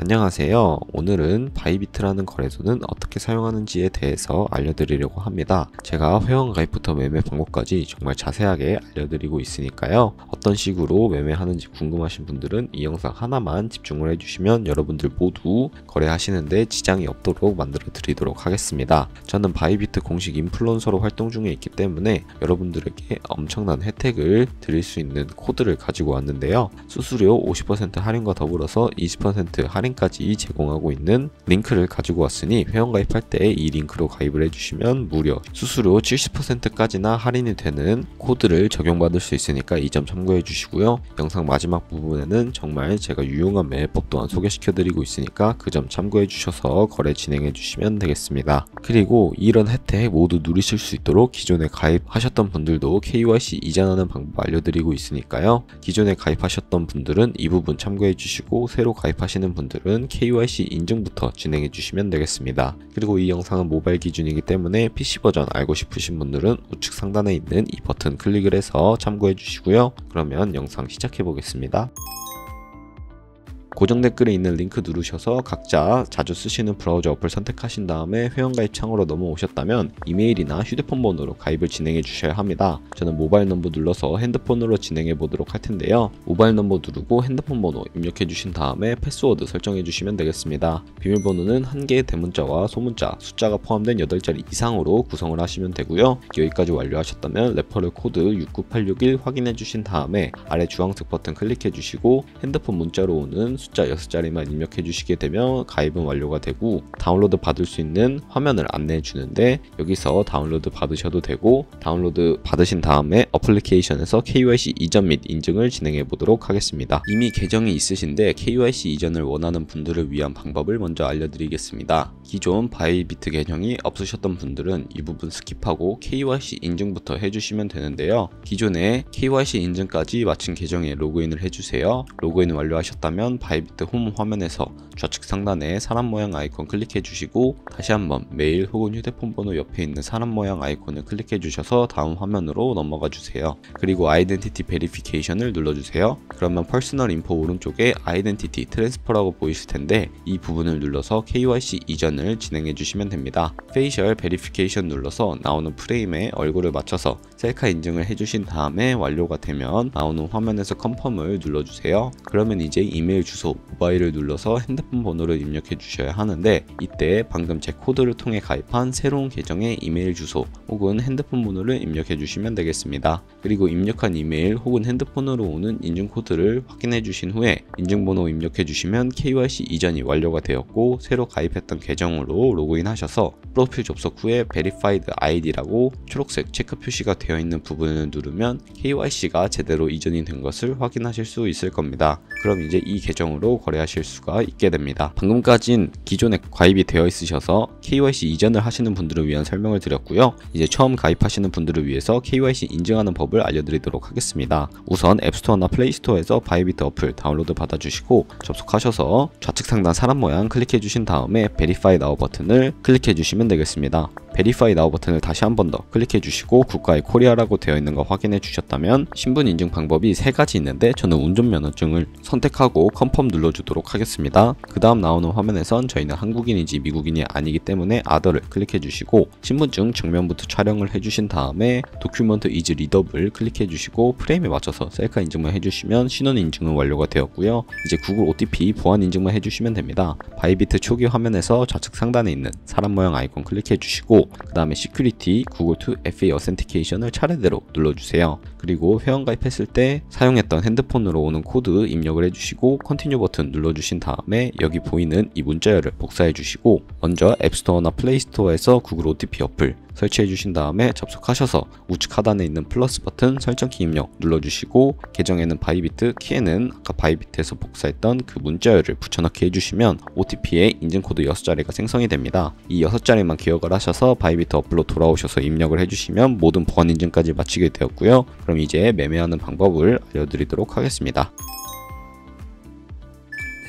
안녕하세요. 오늘은 바이비트라는 거래소는 어떻게 사용하는지에 대해서 알려드리려고 합니다. 제가 회원가입부터 매매 방법까지 정말 자세하게 알려드리고 있으니까요. 어떤 식으로 매매하는지 궁금하신 분들은 이 영상 하나만 집중을 해주시면 여러분들 모두 거래하시는데 지장이 없도록 만들어 드리도록 하겠습니다. 저는 바이비트 공식 인플루언서로 활동 중에 있기 때문에 여러분들에게 엄청난 혜택을 드릴 수 있는 코드를 가지고 왔는데요. 수수료 50% 할인과 더불어서 20% 할인까지 제공하고 있는 링크를 가지고 왔으니 회원가입할 때 이 링크로 가입을 해주시면 무려 수수료 70%까지나 할인이 되는 코드를 적용받을 수 있으니까 이 점 참고해 주시고요. 영상 마지막 부분에는 정말 제가 유용한 매매법 또한 소개시켜 드리고 있으니까 그 점 참고해 주셔서 거래 진행해 주시면 되겠습니다. 그리고 이런 혜택 모두 누리실 수 있도록 기존에 가입하셨던 분들도 KYC 이전하는 방법 알려드리고 있으니까요. 기존에 가입하셨던 분들은 이 부분 참고해 주시고 새로 가입하시는 분들은 KYC 인증부터 진행해 주시면 되겠습니다. 그리고 이 영상은 모바일 기준이기 때문에 PC 버전 알고 싶으신 분들은 우측 상단에 있는 이 버튼 클릭을 해서 참고해 주시고요. 그러면 영상 시작해 보겠습니다. 고정 댓글에 있는 링크 누르셔서 각자 자주 쓰시는 브라우저 어플 선택하신 다음에 회원가입 창으로 넘어오셨다면 이메일이나 휴대폰 번호로 가입을 진행해 주셔야 합니다. 저는 모바일 넘버 눌러서 핸드폰으로 진행해 보도록 할 텐데요. 모바일 넘버 누르고 핸드폰 번호 입력해 주신 다음에 패스워드 설정해 주시면 되겠습니다. 비밀번호는 1개의 대문자와 소문자, 숫자가 포함된 8자리 이상으로 구성을 하시면 되고요. 여기까지 완료하셨다면 레퍼럴 코드 69861 확인해 주신 다음에 아래 주황색 버튼 클릭해 주시고 핸드폰 문자로 오는 숫자 6자리만 입력해 주시게 되면 가입은 완료가 되고 다운로드 받을 수 있는 화면을 안내해 주는데 여기서 다운로드 받으셔도 되고 다운로드 받으신 다음에 어플리케이션에서 KYC 이전 및 인증을 진행해 보도록 하겠습니다. 이미 계정이 있으신데 KYC 이전을 원하는 분들을 위한 방법을 먼저 알려드리겠습니다. 기존 바이비트 계정이 없으셨던 분들은 이 부분 스킵하고 KYC 인증부터 해주시면 되는데요. 기존에 KYC 인증까지 마친 계정에 로그인을 해주세요. 로그인 완료하셨다면 바이비트 홈 화면에서 좌측 상단에 사람 모양 아이콘 클릭해 주시고 다시 한번 메일 혹은 휴대폰 번호 옆에 있는 사람 모양 아이콘을 클릭해 주셔서 다음 화면으로 넘어가 주세요. 그리고 아이덴티티 베리피케이션을 눌러주세요. 그러면 퍼스널 인포 오른쪽에 아이덴티티 트랜스퍼라고 보이실 텐데 이 부분을 눌러서 KYC 이전을 진행해 주시면 됩니다. 페이셜 베리피케이션 눌러서 나오는 프레임에 얼굴을 맞춰서 셀카 인증을 해주신 다음에 완료가 되면 나오는 화면에서 컨펌을 눌러주세요. 그러면 이제 이메일 주소, 모바일을 눌러서 핸드폰 번호를 입력해 주셔야 하는데 이때 방금 제 코드를 통해 가입한 새로운 계정의 이메일 주소 혹은 핸드폰 번호를 입력해 주시면 되겠습니다. 그리고 입력한 이메일 혹은 핸드폰으로 오는 인증 코드를 확인해 주신 후에 인증번호 입력해 주시면 KYC 이전이 완료가 되었고 새로 가입했던 계정으로 로그인 하셔서 프로필 접속 후에 Verified ID라고 초록색 체크 표시가 되어 있는 부분을 누르면 KYC가 제대로 이전이 된 것을 확인하실 수 있을 겁니다. 그럼 이제 이 계정으로 거래하실 수가 있게 됩니다. 방금까진 기존에 가입이 되어 있으셔서 KYC 이전을 하시는 분들을 위한 설명을 드렸고요. 이제 처음 가입하시는 분들을 위해서 KYC 인증하는 법을 알려드리도록 하겠습니다. 우선 앱스토어나 플레이스토어에서 바이비트 어플 다운로드 받아주시고 접속하셔서 좌측 상단 사람 모양 클릭해 주신 다음에 Verify Now 버튼을 클릭해 주시면 되겠습니다. Verify Now 버튼을 다시 한 번 더 클릭해 주시고 국가의 코리아라고 되어 있는 거 확인해 주셨다면 신분 인증 방법이 3가지 있는데 저는 운전면허증을 선택하고 컨펌 눌러주도록 하겠습니다. 그 다음 나오는 화면에선 저희는 한국인인지 미국인이 아니기 때문에 아더를 클릭해 주시고 신분증 정면부터 촬영을 해주신 다음에 도큐먼트 이즈 리더블 클릭해 주시고 프레임에 맞춰서 셀카 인증만 해주시면 신원 인증은 완료가 되었고요. 이제 구글 OTP 보안 인증만 해주시면 됩니다. 바이비트 초기 화면에서 좌측 상단에 있는 사람 모양 아이콘 클릭해 주시고 그 다음에 시큐리티 구글 2FA 어센티케이션을 차례대로 눌러주세요. 그리고 회원가입했을 때 사용했던 핸드폰으로 오는 코드 입력을 해주시고 컨티뉴 버튼 눌러주신 다음에 여기 보이는 이 문자열을 복사해 주시고 먼저 앱스토어나 플레이스토어에서 구글 OTP 어플 설치해 주신 다음에 접속하셔서 우측 하단에 있는 플러스 버튼 설정키 입력 눌러주시고 계정에는 바이비트, 키에는 아까 바이비트에서 복사했던 그 문자열을 붙여넣기 해주시면 OTP에 인증코드 6자리가 생성이 됩니다. 이 6자리만 기억을 하셔서 바이비트 어플로 돌아오셔서 입력을 해주시면 모든 보안 인증까지 마치게 되었고요. 그럼 이제 매매하는 방법을 알려드리도록 하겠습니다.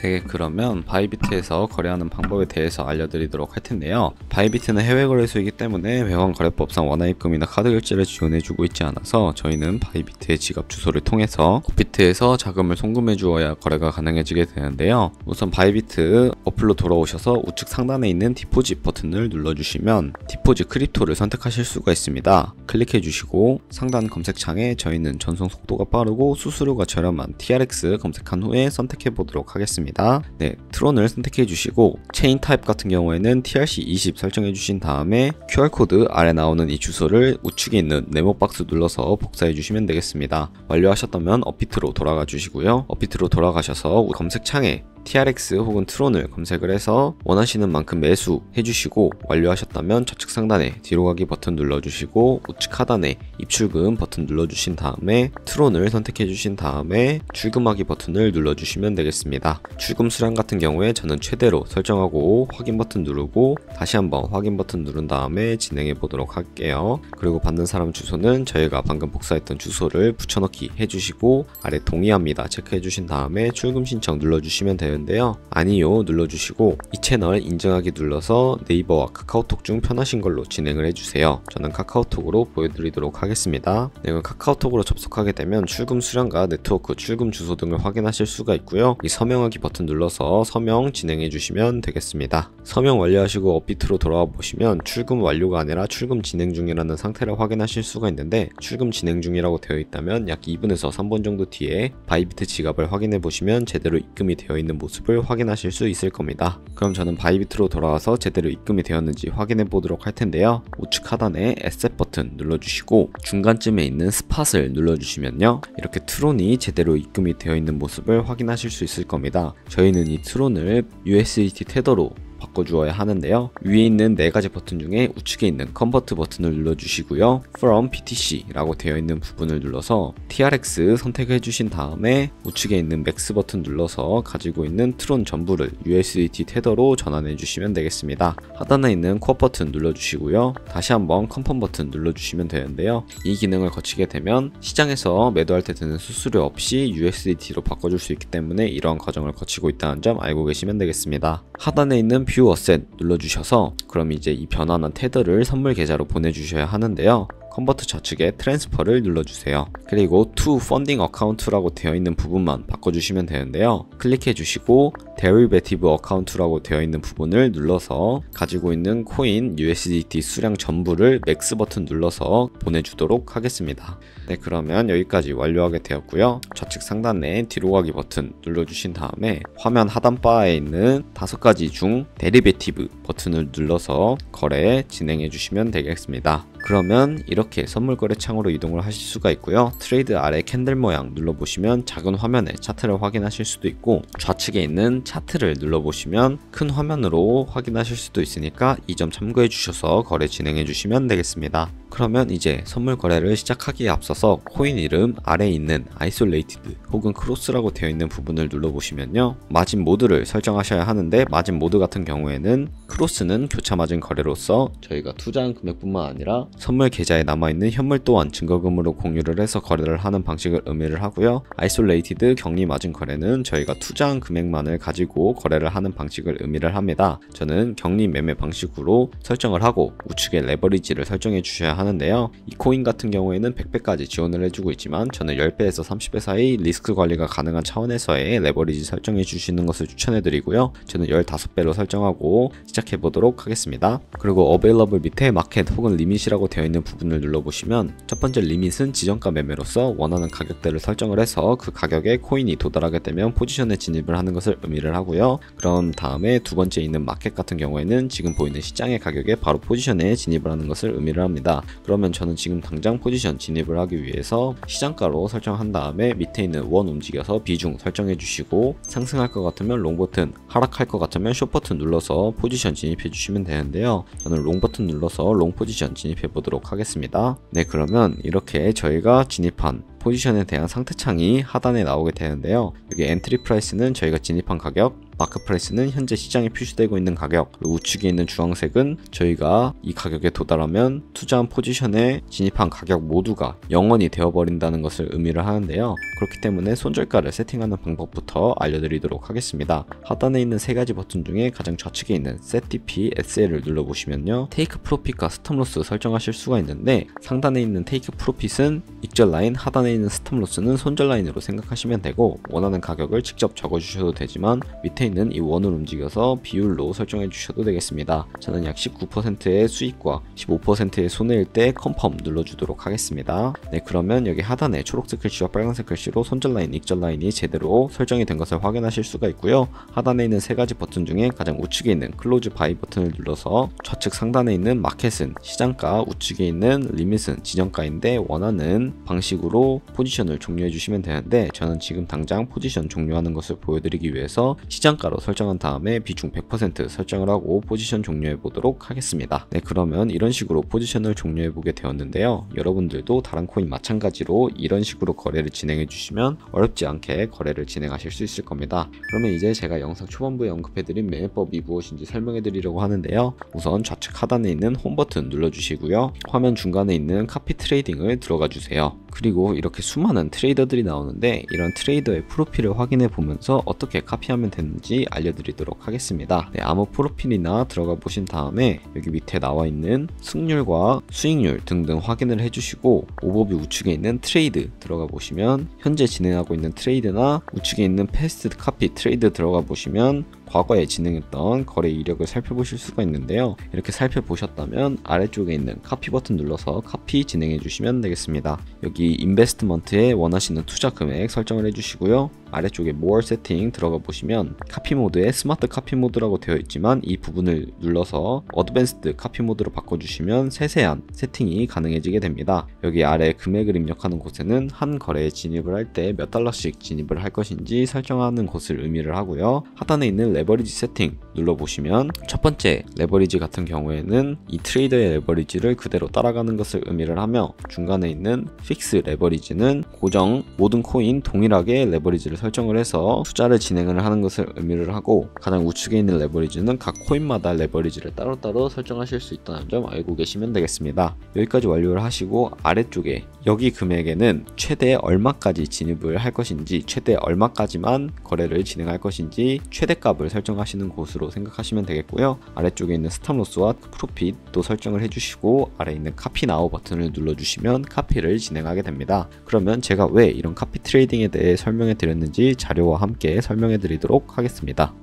네, 그러면 바이비트에서 거래하는 방법에 대해서 알려드리도록 할 텐데요. 바이비트는 해외 거래소이기 때문에 외환거래법상 원화입금이나 카드 결제를 지원해주고 있지 않아서 저희는 바이비트의 지갑 주소를 통해서 bit에서 자금을 송금해 주어야 거래가 가능해지게 되는데요. 우선 바이비트 어플로 돌아오셔서 우측 상단에 있는 디포짓 버튼을 눌러주시면 디포짓 크립토를 선택하실 수가 있습니다. 클릭해 주시고 상단 검색창에 저희는 전송 속도가 빠르고 수수료가 저렴한 TRX 검색한 후에 선택해 보도록 하겠습니다. 네, 트론을 선택해 주시고 체인 타입 같은 경우에는 TRC20 설정해 주신 다음에 QR코드 아래 나오는 이 주소를 우측에 있는 네모 박스 눌러서 복사해 주시면 되겠습니다. 완료하셨다면 업비트로 돌아가 주시고요. 업비트로 돌아가셔서 검색창에 TRX 혹은 트론을 검색을 해서 원하시는 만큼 매수 해주시고 완료하셨다면 좌측 상단에 뒤로 가기 버튼 눌러주시고 우측 하단에 입출금 버튼 눌러주신 다음에 트론을 선택해 주신 다음에 출금하기 버튼을 눌러주시면 되겠습니다. 출금 수량 같은 경우에 저는 최대로 설정하고 확인 버튼 누르고 다시 한번 확인 버튼 누른 다음에 진행해 보도록 할게요. 그리고 받는 사람 주소는 저희가 방금 복사했던 주소를 붙여넣기 해주시고 아래 동의합니다 체크해 주신 다음에 출금 신청 눌러주시면 되는데요. 아니요 눌러주시고 이 채널 인증하기 눌러서 네이버와 카카오톡 중 편하신 걸로 진행을 해주세요. 저는 카카오톡으로 보여드리도록 하겠습니다. 네, 카카오톡으로 접속하게 되면 출금 수량과 네트워크, 출금 주소 등을 확인하실 수가 있고요. 이 서명하기 버튼 눌러서 서명 진행해 주시면 되겠습니다. 서명 완료하시고 업비트로 돌아와 보시면 출금 완료가 아니라 출금 진행 중이라는 상태를 확인하실 수가 있는데 출금 진행 중이라고 되어 있다면 약 2분에서 3분 정도 뒤에 바이비트 지갑을 확인해 보시면 제대로 입금이 되어 있는 모습을 확인하실 수 있을 겁니다. 그럼 저는 바이비트로 돌아와서 제대로 입금이 되었는지 확인해 보도록 할 텐데요. 우측 하단에 에셋 버튼 눌러주시고 중간쯤에 있는 스팟을 눌러주시면요. 이렇게 트론이 제대로 입금이 되어 있는 모습을 확인하실 수 있을 겁니다. 저희는 이 트론을 USDT 테더로 바꿔주어야 하는데요. 위에 있는 4가지 버튼 중에 우측에 있는 컨버트 버튼을 눌러주시고요. From BTC 라고 되어 있는 부분을 눌러서 TRX 선택해 주신 다음에 우측에 있는 맥스 버튼 눌러서 가지고 있는 트론 전부를 USDT 테더로 전환해 주시면 되겠습니다. 하단에 있는 코어 버튼 눌러주시고요. 다시 한번 컨펌 버튼 눌러주시면 되는데요. 이 기능을 거치게 되면 시장에서 매도할 때 드는 수수료 없이 USDT로 바꿔줄 수 있기 때문에 이러한 과정을 거치고 있다는 점 알고 계시면 되겠습니다. 하단에 있는 뷰 어셋 눌러주셔서 그럼 이제 이 변환한 테더를 선물 계좌로 보내주셔야 하는데요. 컨버트 좌측에 트랜스퍼를 눌러주세요. 그리고 to funding account라고 되어 있는 부분만 바꿔주시면 되는데요. 클릭해 주시고 derivative account라고 되어 있는 부분을 눌러서 가지고 있는 코인 USDT 수량 전부를 맥스 버튼 눌러서 보내주도록 하겠습니다. 네, 그러면 여기까지 완료하게 되었고요. 좌측 상단에 뒤로 가기 버튼 눌러주신 다음에 화면 하단 바에 있는 5가지 중 데리베티브 버튼을 눌러서 거래 진행해 주시면 되겠습니다. 그러면 이렇게 선물 거래 창으로 이동을 하실 수가 있고요. 트레이드 아래 캔들 모양 눌러보시면 작은 화면에 차트를 확인하실 수도 있고 좌측에 있는 차트를 눌러보시면 큰 화면으로 확인하실 수도 있으니까 이 점 참고해 주셔서 거래 진행해 주시면 되겠습니다. 그러면 이제 선물 거래를 시작하기에 앞서서 코인 이름 아래에 있는 아이솔레이티드 혹은 크로스라고 되어 있는 부분을 눌러보시면요. 마진 모드를 설정하셔야 하는데 마진 모드 같은 경우에는 크로스는 교차 마진 거래로서 저희가 투자한 금액뿐만 아니라 선물 계좌에 남아있는 현물 또한 증거금으로 공유를 해서 거래를 하는 방식을 의미를 하고요. 아이솔레이티드 격리 마진 거래는 저희가 투자한 금액만을 가지고 거래를 하는 방식을 의미를 합니다. 저는 격리 매매 방식으로 설정을 하고 우측에 레버리지를 설정해 주셔야 하는데요. 이 코인 같은 경우에는 100배까지 지원을 해주고 있지만 저는 10배에서 30배 사이 리스크 관리가 가능한 차원에서의 레버리지 설정해 주시는 것을 추천해 드리고요. 저는 15배로 설정하고 시작해 보도록 하겠습니다. 그리고 available 밑에 마켓 혹은 리밋이라고 되어 있는 부분을 눌러보시면 첫 번째 리밋은 지정가 매매로서 원하는 가격대를 설정을 해서 그 가격에 코인이 도달하게 되면 포지션에 진입을 하는 것을 의미를 하고요. 그럼 다음에 두 번째 있는 마켓 같은 경우에는 지금 보이는 시장의 가격에 바로 포지션에 진입을 하는 것을 의미를 합니다. 그러면 저는 지금 당장 포지션 진입을 하기 위해서 시장가로 설정한 다음에 밑에 있는 원 움직여서 비중 설정해 주시고 상승할 것 같으면 롱 버튼, 하락할 것 같으면 숏 버튼 눌러서 포지션 진입해 주시면 되는데요. 저는 롱 버튼 눌러서 롱 포지션 진입해 보도록 하겠습니다. 네, 그러면 이렇게 저희가 진입한 포지션에 대한 상태창이 하단에 나오게 되는데요. 여기 엔트리 프라이스는 저희가 진입한 가격, 마크 프라이스는 현재 시장에 표시되고 있는 가격, 그리고 우측에 있는 주황색은 저희가 이 가격에 도달하면 투자한 포지션에 진입한 가격 모두가 0원이 되어버린다는 것을 의미를 하는데요. 그렇기 때문에 손절가를 세팅하는 방법부터 알려드리도록 하겠습니다. 하단에 있는 세 가지 버튼 중에 가장 좌측에 있는 Set TP SL을 눌러보시면요, 테이크 프로핏과 스톱로스 설정하실 수가 있는데, 상단에 있는 테이크 프로핏은 익절 라인, 하단에 있는 스톱로스는 손절 라인으로 생각하시면 되고, 원하는 가격을 직접 적어주셔도 되지만 밑에 있는 이 원을 움직여서 비율로 설정해 주셔도 되겠습니다. 저는 약 19%의 수익과 15%의 손해일 때 컨펌 눌러주도록 하겠습니다. 네, 그러면 여기 하단에 초록색 글씨와 빨간색 글씨로 손절 라인, 익절 라인이 제대로 설정이 된 것을 확인하실 수가 있고요. 하단에 있는 세 가지 버튼 중에 가장 우측에 있는 클로즈 바이 버튼을 눌러서 좌측 상단에 있는 마켓은 시장가, 우측에 있는 리밋은 지정가인데 원하는 방식으로 포지션을 종료해 주시면 되는데, 저는 지금 당장 포지션 종료하는 것을 보여드리기 위해서 시장가로 설정한 다음에 비중 100% 설정을 하고 포지션 종료해 보도록 하겠습니다. 네, 그러면 이런 식으로 포지션을 종료해 보게 되었는데요. 여러분들도 다른 코인 마찬가지로 이런 식으로 거래를 진행해 주시면 어렵지 않게 거래를 진행하실 수 있을 겁니다. 그러면 이제 제가 영상 초반부에 언급해드린 매매법이 무엇인지 설명해 드리려고 하는데요. 우선 좌측 하단에 있는 홈 버튼 눌러주시고요. 화면 중간에 있는 카피 트레이딩을 들어가 주세요. 그리고 이렇게 수많은 트레이더들이 나오는데, 이런 트레이더의 프로필을 확인해 보면서 어떻게 카피하면 되는지 알려드리도록 하겠습니다. 네, 아무 프로필이나 들어가 보신 다음에 여기 밑에 나와 있는 승률과 수익률 등등 확인을 해주시고, 오버뷰 우측에 있는 트레이드 들어가 보시면 현재 진행하고 있는 트레이드나 우측에 있는 패스트 카피 트레이드 들어가 보시면 과거에 진행했던 거래 이력을 살펴보실 수가 있는데요. 이렇게 살펴보셨다면 아래쪽에 있는 카피 버튼 눌러서 카피 진행해 주시면 되겠습니다. 여기 인베스트먼트에 원하시는 투자 금액 설정을 해주시고요. 아래쪽에 More 세팅 들어가 보시면 카피 모드에 스마트 카피 모드라고 되어 있지만 이 부분을 눌러서 어드밴스드 카피 모드로 바꿔주시면 세세한 세팅이 가능해지게 됩니다. 여기 아래 금액을 입력하는 곳에는 한 거래에 진입을 할 때 몇 달러씩 진입을 할 것인지 설정하는 것을 의미를 하고요. 하단에 있는 레버리지 세팅 눌러보시면 첫 번째 레버리지 같은 경우에는 이 트레이더의 레버리지를 그대로 따라가는 것을 의미를 하며, 중간에 있는 픽스 레버리지는 고정 모든 코인 동일하게 레버리지를 설정을 해서 투자를 진행을 하는 것을 의미를 하고, 가장 우측에 있는 레버리지는 각 코인마다 레버리지를 따로따로 설정하실 수 있다는 점 알고 계시면 되겠습니다. 여기까지 완료를 하시고 아래쪽에 여기 금액에는 최대 얼마까지 진입을 할 것인지, 최대 얼마까지만 거래를 진행할 것인지 최대값을 설정하시는 곳으로 생각하시면 되겠고요. 아래쪽에 있는 스탑로스와 프로핏도 설정을 해주시고 아래에 있는 카피 나우 버튼을 눌러주시면 카피를 진행하게 됩니다. 그러면 제가 왜 이런 카피 트레이딩에 대해 설명해 드렸는지 자료와 함께 설명해 드리도록 하겠습니다.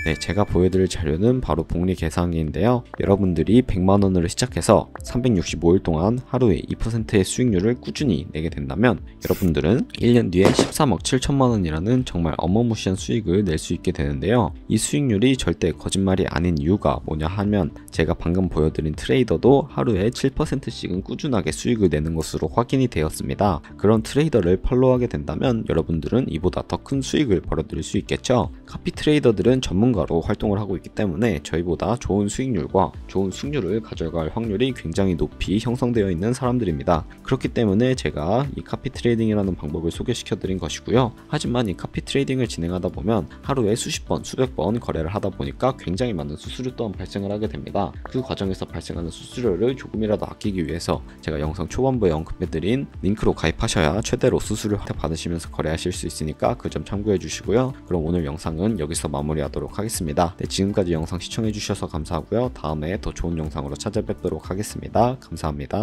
네, 제가 보여드릴 자료는 바로 복리 계산기인데요. 여러분들이 100만원으로 시작해서 365일 동안 하루에 2%의 수익률을 꾸준히 내게 된다면 여러분들은 1년 뒤에 13억 7천만원이라는 정말 어마무시한 수익을 낼 수 있게 되는데요. 이 수익률이 절대 거짓말이 아닌 이유가 뭐냐 하면, 제가 방금 보여드린 트레이더도 하루에 7%씩은 꾸준하게 수익을 내는 것으로 확인이 되었습니다. 그런 트레이더를 팔로우하게 된다면 여러분들은 이보다 더 큰 수익을 벌어들일 수 있겠죠. 카피 트레이더들은 전문가로 활동을 하고 있기 때문에 저희보다 좋은 수익률과 좋은 수익률을 가져갈 확률이 굉장히 높이 형성되어 있는 사람들입니다. 그렇기 때문에 제가 이 카피 트레이딩이라는 방법을 소개시켜 드린 것이고요. 하지만 이 카피 트레이딩을 진행하다 보면 하루에 수십 번, 수백 번 거래를 하다 보니까 굉장히 많은 수수료 또한 발생을 하게 됩니다. 그 과정에서 발생하는 수수료를 조금이라도 아끼기 위해서 제가 영상 초반부에 언급해드린 링크로 가입하셔야 최대로 수수료 혜택 받으시면서 거래하실 수 있으니까 그 점 참고해 주시고요. 그럼 오늘 영상은 여기서 마무리하도록 하겠습니다. 네, 지금까지 영상 시청해 주셔서 감사하고요. 다음에 더 좋은 영상으로 찾아뵙도록 하겠습니다. 감사합니다.